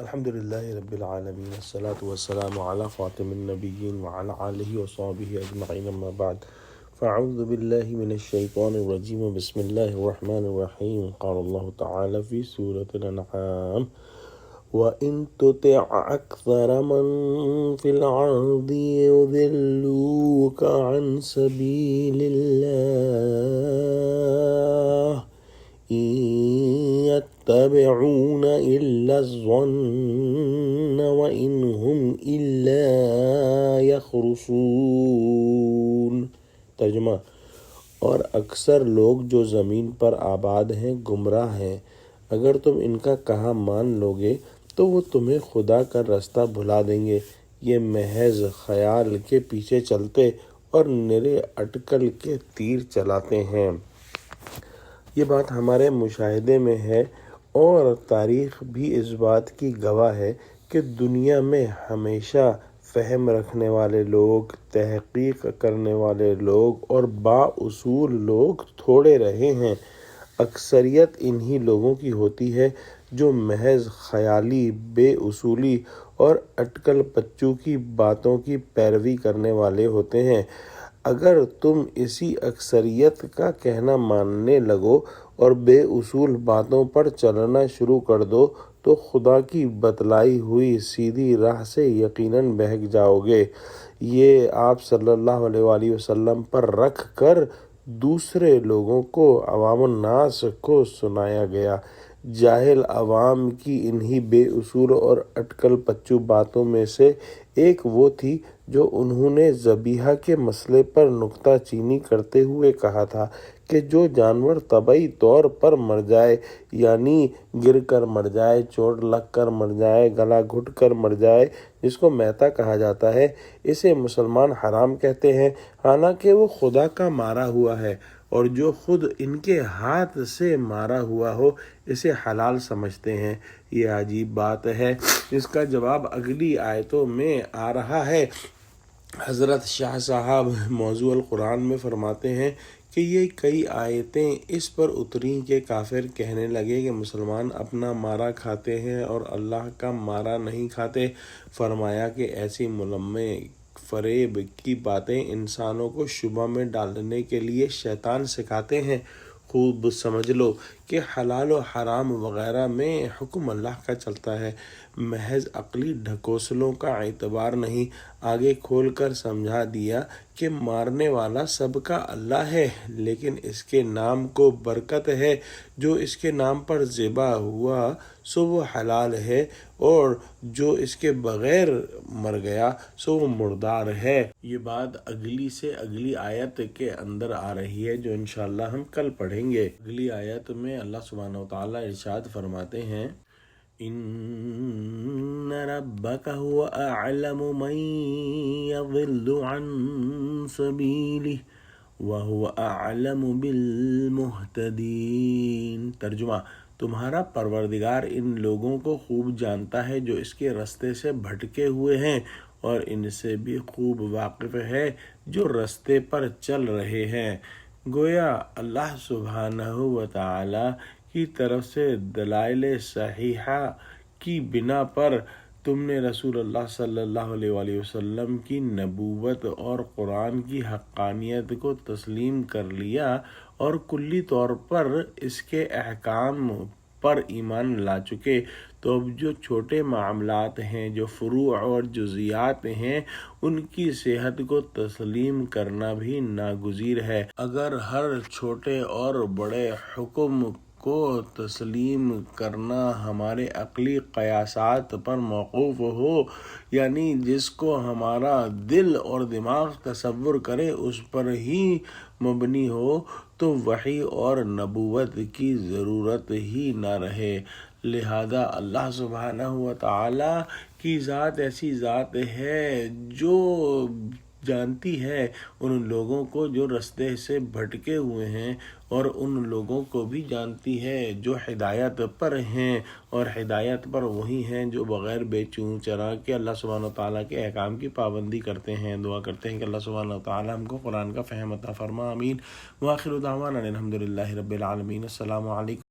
الحمد للہ رب العالمین الصلاة والسلام علی خاتم النبیین وعلی آلہ وصحبہ اجمعین اما بعد فاعوذ باللہ من الشیطان الرجیم بسم اللہ الرحمن الرحیم قال اللہ تعالی فی سورة الانعام وَإِن تُطِعْ أَكْثَرَ مَن فِي الْأَرْضِ يُضِلُّوكَ عَن سَبِيلِ اللَّهِ إِن يَتَّبِعُونَ إِلَّا الظَّنَّ وَإِنْ هُمْ إِلَّا يَخْرُصُونَ۔ ترجمہ: اور اکثر لوگ جو زمین پر آباد ہیں گمراہ ہیں، اگر تم ان کا کہا مان لوگے تو وہ تمہیں خدا کا راستہ بھلا دیں گے۔ یہ محض خیال کے پیچھے چلتے اور نرے اٹکل کے تیر چلاتے ہیں۔ یہ بات ہمارے مشاہدے میں ہے اور تاریخ بھی اس بات کی گواہ ہے کہ دنیا میں ہمیشہ فہم رکھنے والے لوگ، تحقیق کرنے والے لوگ اور بااصول لوگ تھوڑے رہے ہیں۔ اکثریت انہی لوگوں کی ہوتی ہے جو محض خیالی، بے اصولی اور اٹکل پچو کی باتوں کی پیروی کرنے والے ہوتے ہیں۔ اگر تم اسی اکثریت کا کہنا ماننے لگو اور بے اصول باتوں پر چلنا شروع کر دو تو خدا کی بتلائی ہوئی سیدھی راہ سے یقیناً بہک جاؤ گے۔ یہ آپ صلی اللہ علیہ وآلہ وسلم پر رکھ کر دوسرے لوگوں کو، عوام الناس کو سنایا گیا۔ جاہل عوام کی انہی بے اصول اور اٹکل پچو باتوں میں سے ایک وہ تھی جو انہوں نے ذبیحہ کے مسئلے پر نکتہ چینی کرتے ہوئے کہا تھا کہ جو جانور طبعی طور پر مر جائے، یعنی گر کر مر جائے، چوٹ لگ کر مر جائے، گلا گھٹ کر مر جائے، جس کو میتہ کہا جاتا ہے، اسے مسلمان حرام کہتے ہیں، حالانکہ وہ خدا کا مارا ہوا ہے، اور جو خود ان کے ہاتھ سے مارا ہوا ہو اسے حلال سمجھتے ہیں۔ یہ عجیب بات ہے، اس کا جواب اگلی آیتوں میں آ رہا ہے۔ حضرت شاہ صاحب موضوع القرآن میں فرماتے ہیں کہ یہ کئی آیتیں اس پر اتریں کہ کافر کہنے لگے کہ مسلمان اپنا مارا کھاتے ہیں اور اللہ کا مارا نہیں کھاتے۔ فرمایا کہ ایسی ملمہ فریب کی باتیں انسانوں کو شبہ میں ڈالنے کے لیے شیطان سکھاتے ہیں۔ خوب سمجھ لو کہ حلال و حرام وغیرہ میں حکم اللہ کا چلتا ہے، محض عقلی ڈھکوسلوں کا اعتبار نہیں۔ آگے کھول کر سمجھا دیا کہ مارنے والا سب کا اللہ ہے، لیکن اس کے نام کو برکت ہے۔ جو اس کے نام پر ذبح ہوا سو وہ حلال ہے، اور جو اس کے بغیر مر گیا سو وہ مردار ہے۔ یہ بات اگلی سے اگلی آیت کے اندر آ رہی ہے جو انشاءاللہ ہم کل پڑھیں گے۔ اگلی آیت میں اللہ سبحانہ وتعالیٰ ارشاد فرماتے ہیں: إِنَّ رَبَّكَ هُوَ أَعْلَمُ مَن يَضِلُّ عَن سَبِيلِهِ وَهُوَ أَعْلَمُ بِالْمُهْتَدِينَ۔ ترجمہ: تمہارا پروردگار ان لوگوں کو خوب جانتا ہے جو اس کے رستے سے بھٹکے ہوئے ہیں، اور ان سے بھی خوب واقف ہے جو رستے پر چل رہے ہیں۔ گویا اللہ سبحانہ وتعالی کی طرف سے دلائل صحیحہ کی بنا پر تم نے رسول اللہ صلی اللہ علیہ وآلہ وسلم کی نبوت اور قرآن کی حقانیت کو تسلیم کر لیا اور کلی طور پر اس کے احکام پر ایمان لا چکے، تو اب جو چھوٹے معاملات ہیں، جو فروع اور جزیات ہیں، ان کی صحت کو تسلیم کرنا بھی ناگزیر ہے۔ اگر ہر چھوٹے اور بڑے حکم کو تسلیم کرنا ہمارے عقلی قیاسات پر موقوف ہو، یعنی جس کو ہمارا دل اور دماغ تصور کرے اس پر ہی مبنی ہو، تو وحی اور نبوت کی ضرورت ہی نہ رہے۔ لہذا اللہ سبحانہ وتعالی کی ذات ایسی ذات ہے جو جانتی ہے ان لوگوں کو جو رستے سے بھٹکے ہوئے ہیں، اور ان لوگوں کو بھی جانتی ہے جو ہدایت پر ہیں، اور ہدایت پر وہی ہیں جو بغیر بے چون چرا کے اللہ سبحانہ وتعالیٰ کے احکام کی پابندی کرتے ہیں۔ دعا کرتے ہیں کہ اللہ سبحانہ وتعالیٰ ہم کو قرآن کا فہم عطا فرما، آمین۔ وآخر دعوانا الحمد للہ رب العالمین۔ السلام علیکم۔